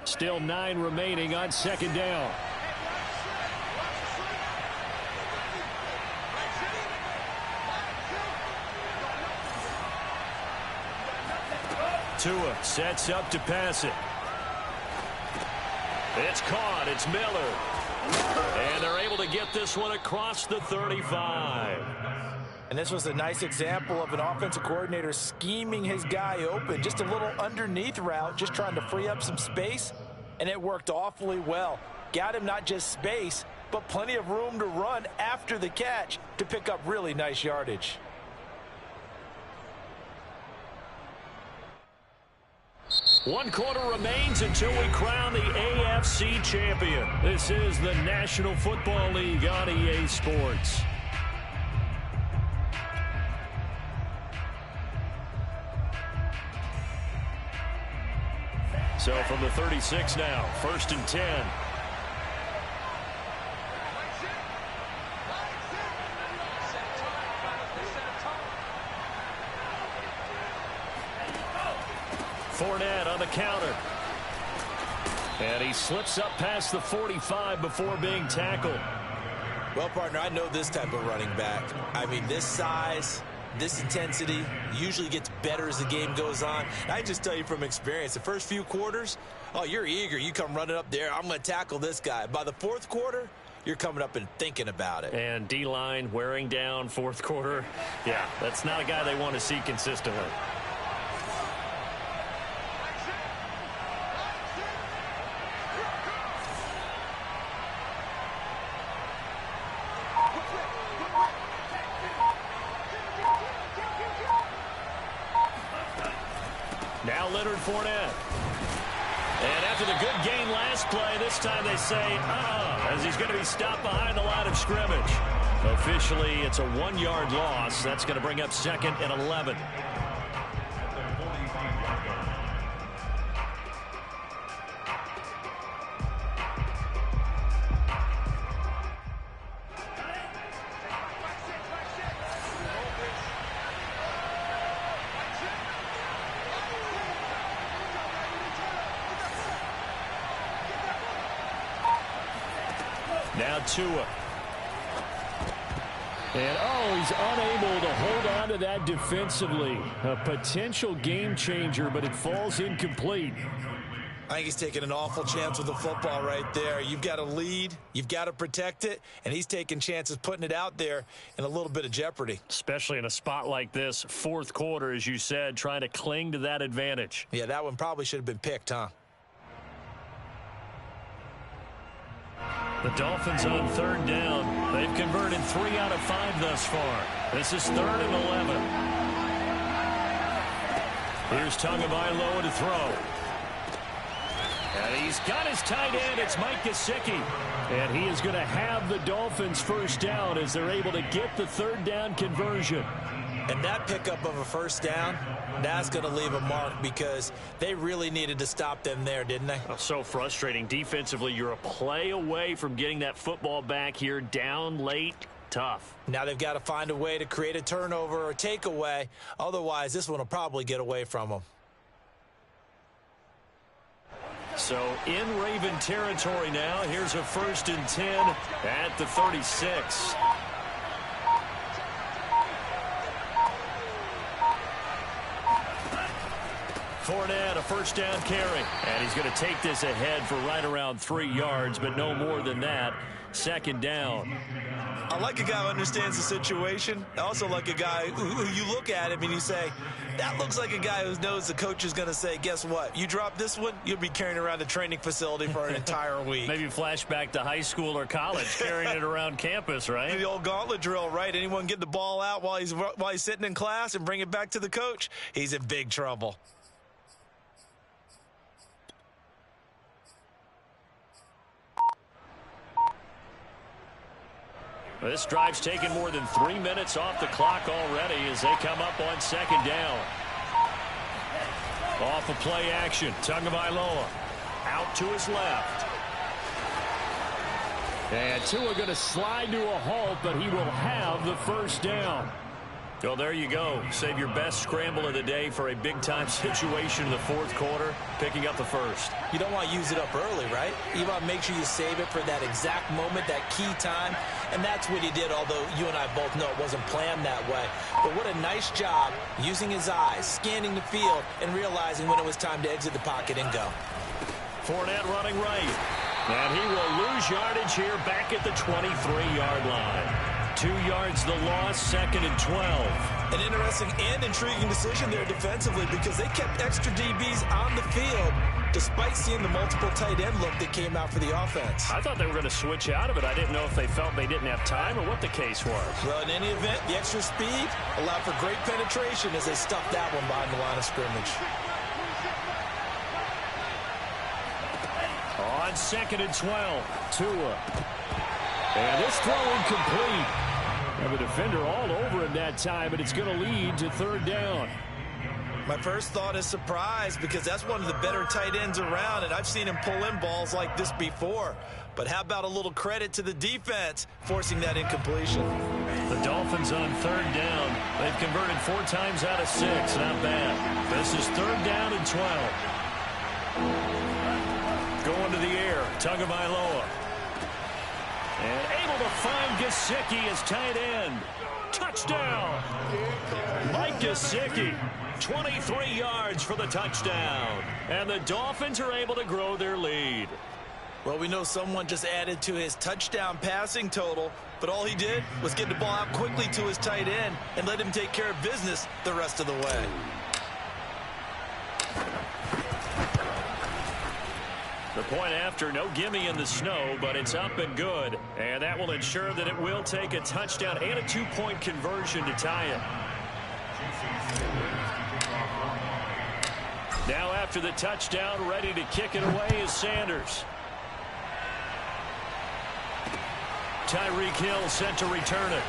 Still 9 remaining on 2nd down. Tua sets up to pass it. It's caught. It's Miller. And they're able to get this one across the 35. And this was a nice example of an offensive coordinator scheming his guy open. Just a little underneath route, just trying to free up some space, and it worked awfully well. Got him not just space, but plenty of room to run after the catch to pick up really nice yardage. One quarter remains until we crown the AFC champion. This is the National Football League on EA Sports. So from the 36 now, 1st and 10. Fournette on the counter. And he slips up past the 45 before being tackled. Well, partner, I know this type of running back. I mean, this size, this intensity usually gets better as the game goes on. And I just tell you from experience, the first few quarters, oh, you're eager. You come running up there, I'm going to tackle this guy. By the 4th quarter, you're coming up and thinking about it. And D-line wearing down 4th quarter. Yeah, that's not a guy they want to see consistently. Leonard Fournette. And after the good gain last play, this time they say, as he's going to be stopped behind the line of scrimmage. Officially, it's a 1-yard loss. That's going to bring up 2nd and 11. Now Tua. And, he's unable to hold on to that defensively. A potential game changer, but it falls incomplete. I think he's taking an awful chance with the football right there. You've got to lead, you've got to protect it, and he's taking chances putting it out there in a little bit of jeopardy. Especially in a spot like this, 4th quarter, as you said, trying to cling to that advantage. Yeah, that one probably should have been picked, huh? The Dolphins on 3rd down. They've converted 3 out of 5 thus far. This is 3rd and 11. Here's Tagovailoa to throw. And he's got his tight end. It's Mike Gesicki. And he is going to have the Dolphins first down as they're able to get the 3rd down conversion. And that pickup of a first down, that's going to leave a mark because they really needed to stop them there, didn't they? Oh, so frustrating. Defensively, you're a play away from getting that football back here down late. Tough. Now they've got to find a way to create a turnover or takeaway. Otherwise, this one will probably get away from them. So in Raven territory now, here's a 1st and 10 at the 36. Fournette, a first down carry. And he's going to take this ahead for right around 3 yards, but no more than that. 2nd down. I like a guy who understands the situation. I also like a guy who you look at him and you say, that looks like a guy who knows the coach is going to say, guess what? You drop this one, you'll be carrying around the training facility for an entire week. Maybe flashback to high school or college, carrying it around campus, right? The old gauntlet drill, right? Anyone get the ball out while he's sitting in class and bring it back to the coach? He's in big trouble. This drive's taken more than 3 minutes off the clock already as they come up on 2nd down. Off of play action, Tagovailoa out to his left. And Tua going to slide to a halt, but he will have the first down. Well, there you go. Save your best scramble of the day for a big-time situation in the 4th quarter, picking up the first. You don't want to use it up early, right? You want to make sure you save it for that exact moment, that key time, and that's what he did, although you and I both know it wasn't planned that way. But what a nice job using his eyes, scanning the field, and realizing when it was time to exit the pocket and go. Fournette running right. And he will lose yardage here back at the 23-yard line. 2 yards the loss, 2nd and 12. An interesting and intriguing decision there defensively because they kept extra DBs on the field despite seeing the multiple tight end look that came out for the offense. I thought they were going to switch out of it. I didn't know if they felt they didn't have time or what the case was. Well, in any event, the extra speed allowed for great penetration as they stuffed that one behind the line of scrimmage. On 2nd and 12, Tua. And this throw incomplete. And the defender all over him that time, but it's going to lead to 3rd down. My first thought is surprise because that's one of the better tight ends around, and I've seen him pull in balls like this before. But how about a little credit to the defense forcing that incompletion? The Dolphins on 3rd down. They've converted 4 times out of 6. Not bad. This is 3rd down and 12. Going to the air. Tagovailoa. And able to find Gesicki as tight end. Touchdown. Mike Gesicki. 23 yards for the touchdown. And the Dolphins are able to grow their lead. Well, we know someone just added to his touchdown passing total, but all he did was get the ball out quickly to his tight end and let him take care of business the rest of the way. The point after, no gimme in the snow, but it's up and good. And that will ensure that it will take a touchdown and a 2-point conversion to tie it. Now after the touchdown, ready to kick it away is Sanders. Tyreek Hill set to return it.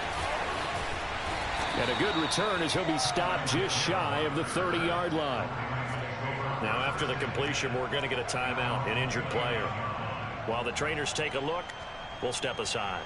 And a good return as he'll be stopped just shy of the 30-yard line. Now after the completion, we're going to get a timeout, an injured player. While the trainers take a look, we'll step aside.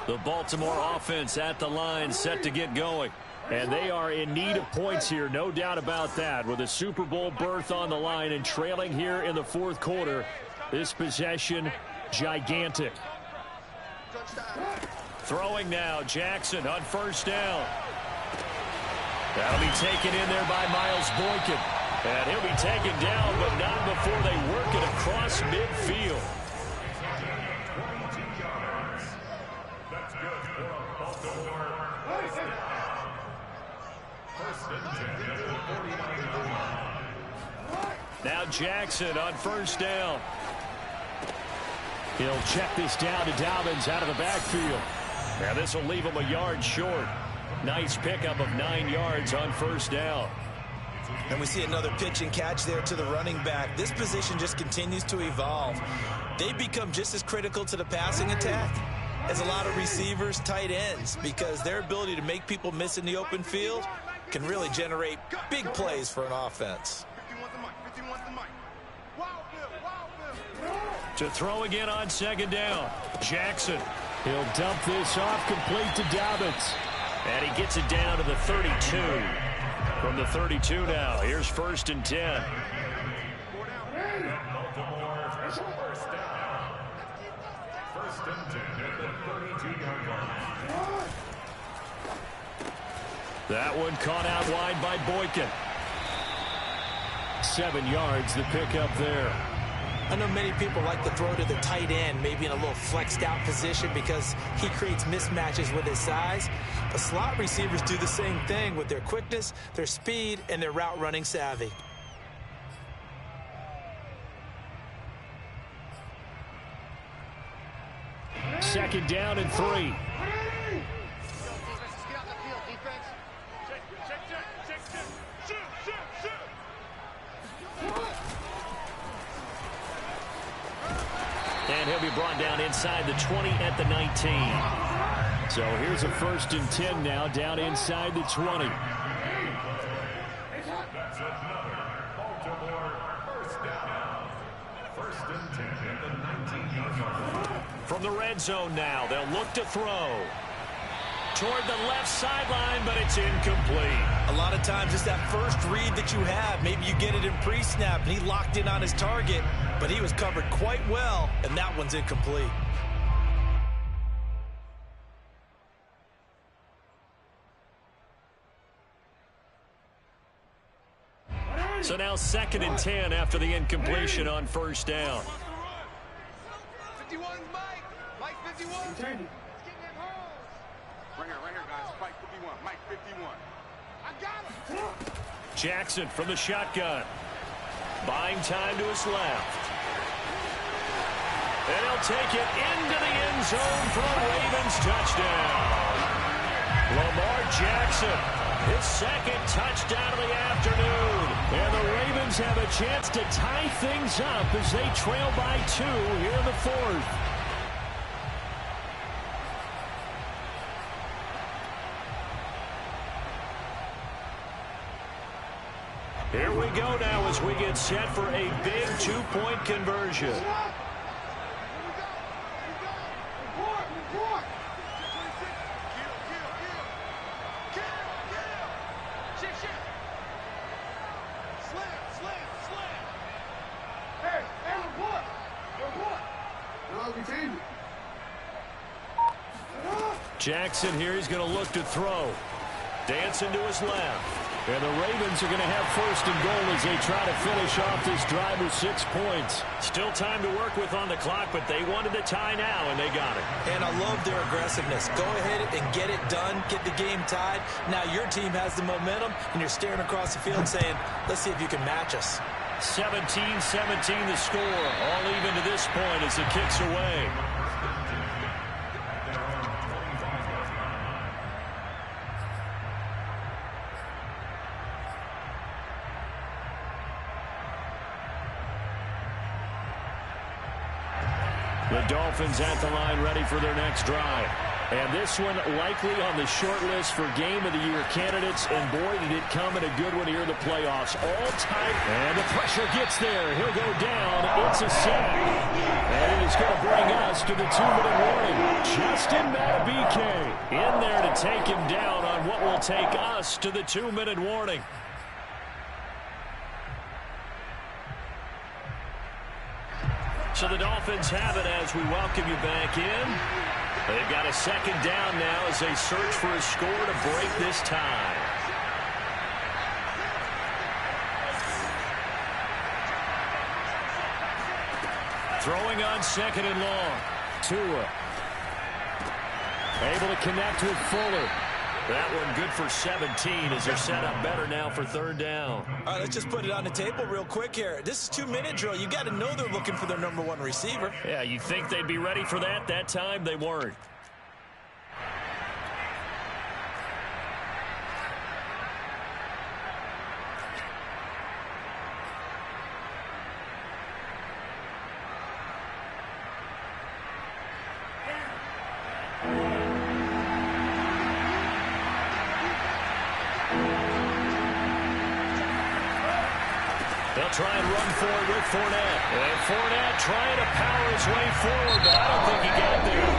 The Baltimore offense at the line, set to get going. And they are in need of points here, no doubt about that. With a Super Bowl berth on the line and trailing here in the fourth quarter, this possession, gigantic. Throwing now, Jackson on first down. That'll be taken in there by Miles Boykin. And he'll be taken down, but not before they work it across midfield. Now Jackson on first down. He'll check this down to Dobbins out of the backfield. Now this will leave him a yard short. Nice pickup of 9 yards on first down. And we see another pitch and catch there to the running back. This position just continues to evolve. They become just as critical to the passing attack as a lot of receivers, tight ends, because their ability to make people miss in the open field can really generate big plays for an offense. To throw again on second down. Jackson. He'll dump this off complete to Dobbins. And he gets it down to the 32. From the 32 now, here's first and 10. That one caught out wide by Boykin. 7 yards, the pickup there. I know many people like to throw to the tight end, maybe in a little flexed out position because he creates mismatches with his size. But slot receivers do the same thing with their quickness, their speed, and their route running savvy. Second down and 3. And he'll be brought down inside the 20 at the 19. So here's a first and 10 now, down inside the 20. That's another Baltimore first down. First and 10 at the 19-yard line. From the red zone now, they'll look to throw. Toward the left sideline, but it's incomplete. A lot of times it's that first read that you have. Maybe you get it in pre-snap, and he locked in on his target, but he was covered quite well, and that one's incomplete. So now second and 10 after the incompletion on first down. 51, Mike. Mike 51. Right here, guys. Mike 51. Mike 51. I got him. Jackson from the shotgun. Buying time to his left. And he'll take it into the end zone for a Ravens touchdown. Lamar Jackson, his second touchdown of the afternoon. And the Ravens have a chance to tie things up as they trail by 2 here in the fourth. Here we go now as we get set for a big 2-point conversion. Jackson here, he's going to look to throw. Dancing to his left. And the Ravens are going to have first and goal as they try to finish off this drive with 6 points. Still time to work with on the clock, but they wanted the tie now, and they got it. And I love their aggressiveness. Go ahead and get it done, get the game tied. Now your team has the momentum, and you're staring across the field saying, let's see if you can match us. 17-17 the score. All even to this point as the kick's away. The Dolphins at the line ready for their next drive. And this one likely on the short list for Game of the Year candidates. And boy, did it come in a good one here in the playoffs. All tight. And the pressure gets there. He'll go down. It's a sack. And it is going to bring us to the 2-minute warning. Justin Madubuike in there to take him down on what will take us to the 2-minute warning. So the Dolphins have it as we welcome you back in. They've got a second down now as they search for a score to break this tie. Throwing on second and long. Tua. Able to connect with Fuller. That one good for 17 as they're set up better now for third down. All right, let's just put it on the table real quick here. This is 2-minute drill. You got to know they're looking for their #1 receiver. Yeah, you'd think they'd be ready for that. That time they weren't. They'll try and run for it with Fournette. And Fournette trying to power his way forward, but I don't think he got there.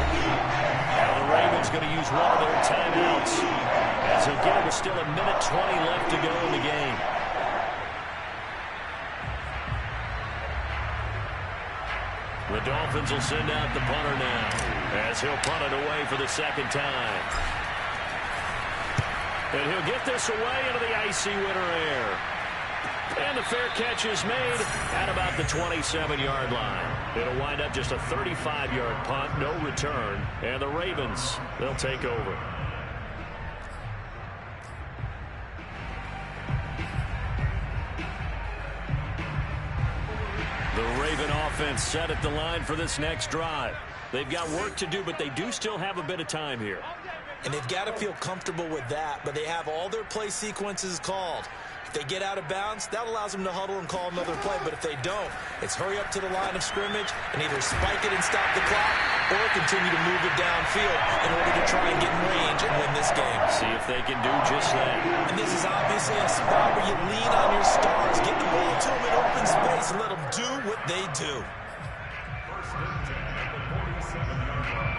Now the Ravens going to use one of their timeouts as again with still 1:20 left to go in the game. The Dolphins will send out the punter now as he'll punt it away for the second time. And he'll get this away into the icy winter air. And the fair catch is made at about the 27-yard line. It'll wind up just a 35-yard punt, no return. And the Ravens, they'll take over. The Raven offense set at the line for this next drive. They've got work to do, but they do still have a bit of time here. And they've got to feel comfortable with that, but they have all their play sequences called. If they get out of bounds, that allows them to huddle and call another play. But if they don't, it's hurry up to the line of scrimmage and either spike it and stop the clock or continue to move it downfield in order to try and get in range and win this game. See if they can do just that. And this is obviously a spot where you lean on your stars. Get the ball to them in open space and let them do what they do. First and 10 at the 47-yard line.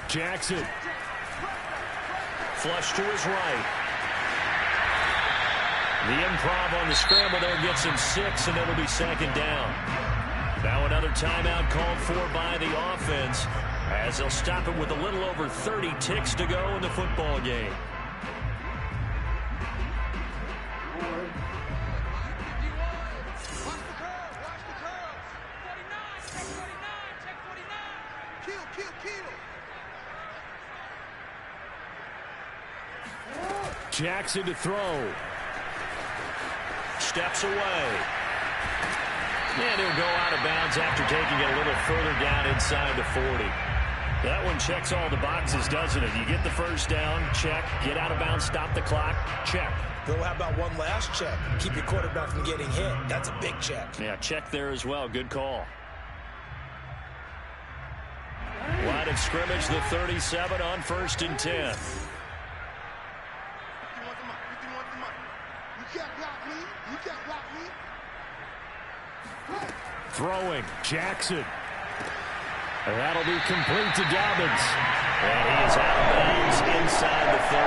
Jackson. Flush to his right. The improv on the scramble there gets him 6, and it'll be second down. Now another timeout called for by the offense as they'll stop it with a little over 30 ticks to go in the football game. Jackson to throw. Steps away. And he'll go out of bounds after taking it a little further down inside the 40. That one checks all the boxes, doesn't it? You get the first down, check. Get out of bounds, stop the clock, check. Though, how about one last check? Keep your quarterback from getting hit. That's a big check. Yeah, check there as well. Good call. Line of scrimmage, the 37 on 1st and 10. Throwing, Jackson. And that'll be complete to Dobbins. And he is out of bounds inside the 30.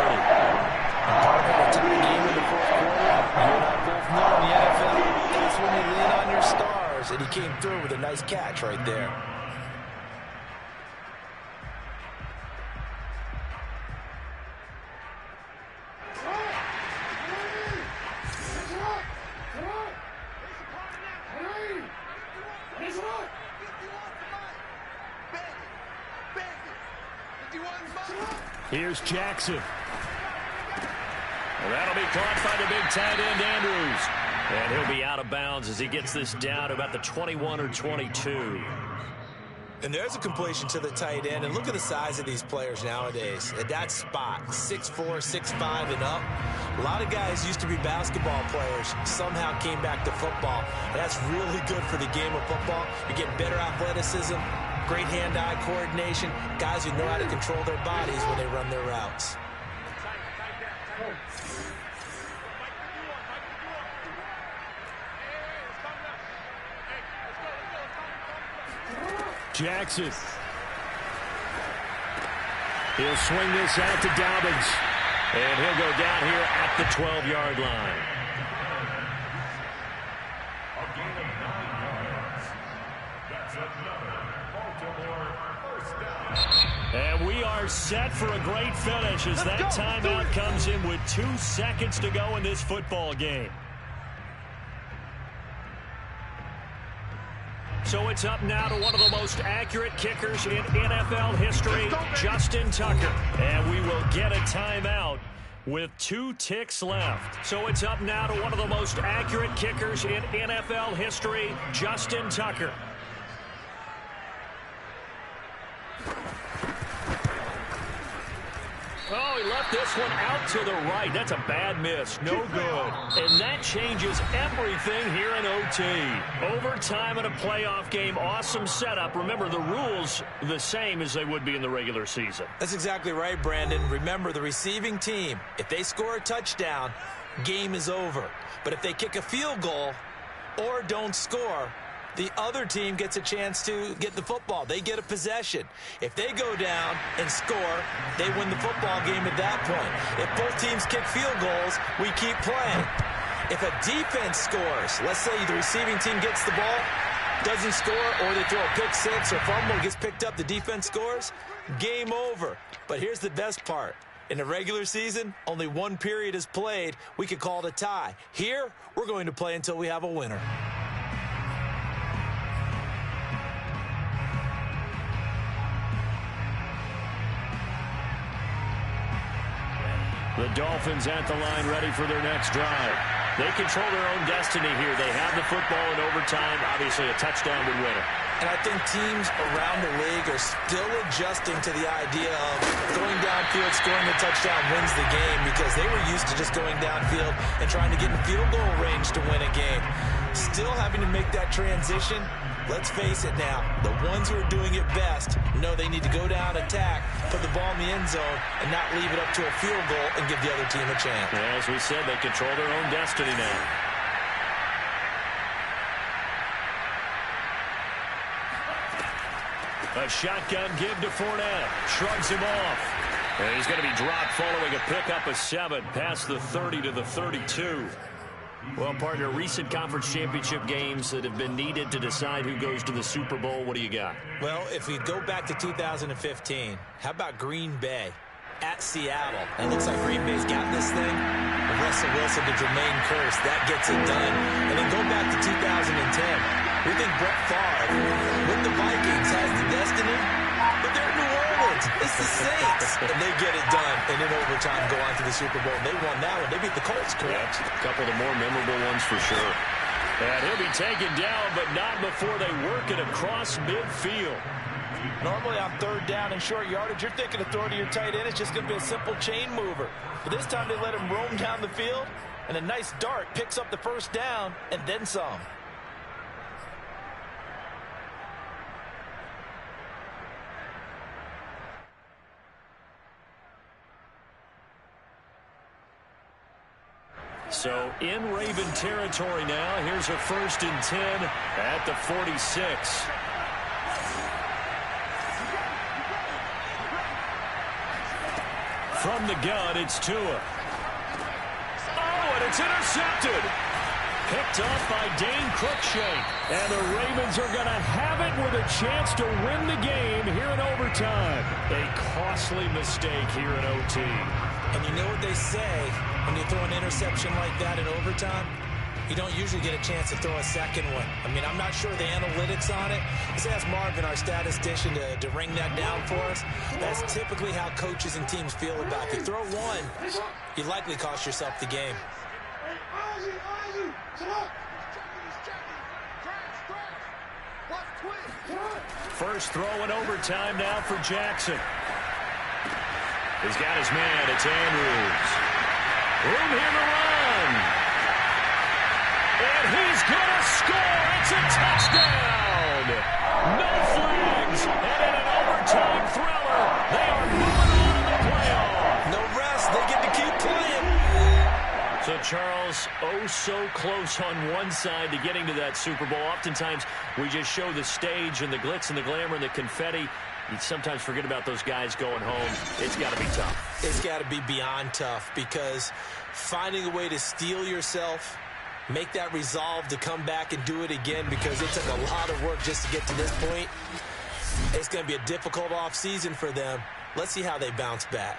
Partner, a tie game in the fourth quarter. You and I both know in the NFL, that's when you lean on your stars. And he came through with a nice catch right there. Here's Jackson. And that'll be caught by the big tight end, Andrews. And he'll be out of bounds as he gets this down to about the 21 or 22. And there's a completion to the tight end. And look at the size of these players nowadays. At that spot, 6'4", 6'5", and up. A lot of guys used to be basketball players, somehow came back to football. And that's really good for the game of football. You're getting better athleticism, great hand-eye coordination, guys who know how to control their bodies when they run their routes. Jackson. He'll swing this out to Dobbins. And he'll go down here at the 12-yard line. A gain of 9 yards. That's another Baltimore first down. And we are set for a great finish as that timeout comes in with 2 seconds to go in this football game. So it's up now to one of the most accurate kickers in NFL history, Justin Tucker. And we will get a timeout with 2 ticks left. So it's up now to one of the most accurate kickers in NFL history, Justin Tucker. Oh, he left this one out to the right. That's a bad miss. No good. And that changes everything here in OT. Overtime in a playoff game. Awesome setup. Remember, the rules the same as they would be in the regular season. That's exactly right, Brandon. Remember, the receiving team, if they score a touchdown, game is over. But if they kick a field goal or don't score, the other team gets a chance to get the football. They get a possession. If they go down and score, they win the football game at that point. If both teams kick field goals, we keep playing. If a defense scores, let's say the receiving team gets the ball, doesn't score, or they throw a pick six or fumble, gets picked up, the defense scores, game over. But here's the best part. In the regular season, only 1 period is played. We could call it a tie. Here, we're going to play until we have a winner. The Dolphins at the line, ready for their next drive. They control their own destiny here. They have the football in overtime. Obviously, a touchdown would win it. And I think teams around the league are still adjusting to the idea of going downfield, scoring a touchdown wins the game, because they were used to just going downfield and trying to get in field goal range to win a game. Still having to make that transition. Let's face it now, the ones who are doing it best know they need to go down, attack, put the ball in the end zone, and not leave it up to a field goal and give the other team a chance. Yeah, as we said, they control their own destiny now. A shotgun give to Fournette. Shrugs him off. And he's going to be dropped following a pickup of 7 past the 30 to the 32. Well, partner, recent conference championship games that have been needed to decide who goes to the Super Bowl. What do you got? Well, if we go back to 2015, how about Green Bay at Seattle? It looks like Green Bay's got this thing. Russell Wilson to Jermaine Kearse, that gets it done. And then go back to 2010. We think Brett Favre with the Vikings has the destiny, but they're in New Orleans. It's the Saints. And they get it done. And in overtime, go on to the Super Bowl. And they won that one. They beat the Colts, correct? Yeah, a couple of the more memorable ones for sure. And he'll be taken down, but not before they work it across midfield. Normally on 3rd down and short yardage, you're thinking of throwing to your tight end. It's just going to be a simple chain mover. But this time they let him roam down the field, and a nice dart picks up the 1st down and then some. So in Raven territory now. Here's a 1st and 10 at the 46. From the gun, it's Tua. Oh, and it's intercepted. Picked off by Dane Cruikshank. And the Ravens are going to have it with a chance to win the game here in overtime. A costly mistake here in OT. And you know what they say when you throw an interception like that in overtime? You don't usually get a chance to throw a second one. I mean, I'm not sure the analytics on it. Let's ask Marvin, our statistician, to ring that down for us. That's typically how coaches and teams feel about it. You throw one, you likely cost yourself the game. First throw in overtime now for Jackson. He's got his man. It's Andrews. Room here to run. And he's going to score. It's a touchdown. No flags. And in an overtime thriller, they are moving on in the playoff. No rest. They get to keep playing. So, Charles, oh so close on one side to getting to that Super Bowl. Oftentimes, we just show the stage and the glitz and the glamour and the confetti. You sometimes forget about those guys going home. It's got to be tough. It's got to be beyond tough, because finding a way to steel yourself, make that resolve to come back and do it again, because it took a lot of work just to get to this point. It's going to be a difficult offseason for them. Let's see how they bounce back.